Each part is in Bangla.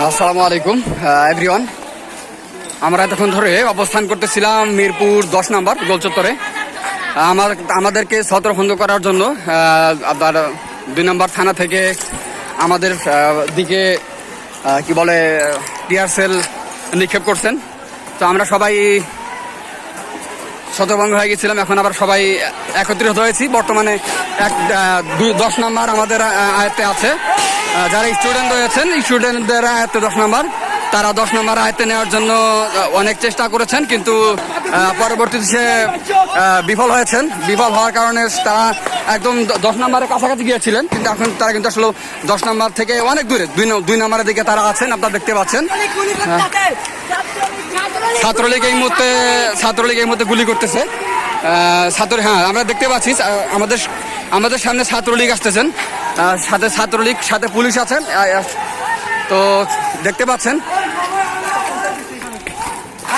আসসালামু আলাইকুম এভরিওয়ান। আমরা এতক্ষণ ধরে অবস্থান করতেছিলাম মিরপুর 10 নম্বর গোলচত্বরে। আমাদেরকে ছত্রভঙ্গ করার জন্য আপনার 2 নম্বর থানা থেকে আমাদের দিকে কি বলে টিয়ার সেল নিক্ষেপ করছেন। তো আমরা সবাই ছত্রভঙ্গ হয়ে গেছিলাম। এখন আবার সবাই একত্রিত হয়েছি। বর্তমানে 10 নম্বর আমাদের আয়ত্তে আছে। যারা স্টুডেন্ট রয়েছেন স্টুডেন্টদের আয়ত্তে 10 নম্বর, তারা 10 নম্বর আয়ত্তে নেওয়ার জন্য অনেক চেষ্টা করেছেন, কিন্তু পরবর্তীতে সে বিফল হয়েছেন। বিফল হওয়ার কারণে তারা একদম 10 নম্বরের কাছাকাছি গিয়েছিলেন, কিন্তু এখন তারা কিন্তু আসলে 10 নম্বর থেকে অনেক দূরে 2 নম্বরের দিকে তারা আছেন। আপনারা দেখতে পাচ্ছেন ছাত্রলীগ এই মুহূর্তে গুলি করতেছে। হ্যাঁ, আমরা দেখতে পাচ্ছি আমাদের সামনে ছাত্রলীগ আসতেছেন, সাথে ছাত্রলীগ সাথে পুলিশ আছেন। তো দেখতে পাচ্ছেন,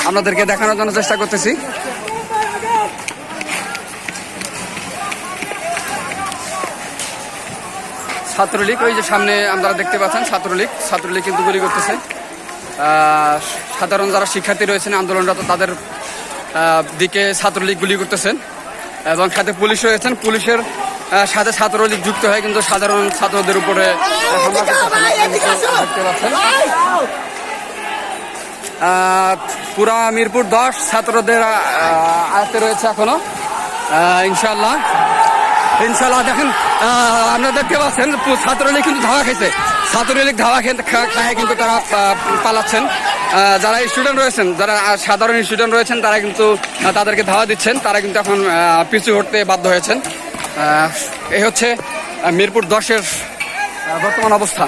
আপনাদেরকে দেখানোর জন্য চেষ্টা করতেছি। ছাত্রলীগ ওই যে সামনে আপনারা দেখতে পাচ্ছেন, ছাত্রলীগ কিন্তু গুলি করতেছে। সাধারণ যারা শিক্ষার্থী রয়েছেন আন্দোলনরত তাদের দিকে ছাত্রলীগ গুলি করতেছেন, এবং সাথে পুলিশ রয়েছেন। পুলিশের সাথে ছাত্রলীগ যুক্ত হয়ে কিন্তু সাধারণ ছাত্রদের উপরে দেখতে পাচ্ছেন। পুরা মিরপুর 10 ছাত্রদের আয়ত্তে রয়েছে এখনো। ইনশাল্লাহ দেখেন, আপনারা দেখতে পাচ্ছেন ছাত্রলীগ কিন্তু ধাওয়া খেয়েছে। ছাত্রলীগ ধাওয়া খায় কিন্তু তারা পালাচ্ছেন। যারা স্টুডেন্ট রয়েছেন, যারা সাধারণ স্টুডেন্ট রয়েছেন, তারা কিন্তু তাদেরকে ধাওয়া দিচ্ছেন। তারা কিন্তু এখন পিছু হটতে বাধ্য হয়েছেন। এই হচ্ছে মিরপুর 10-এর বর্তমান অবস্থা।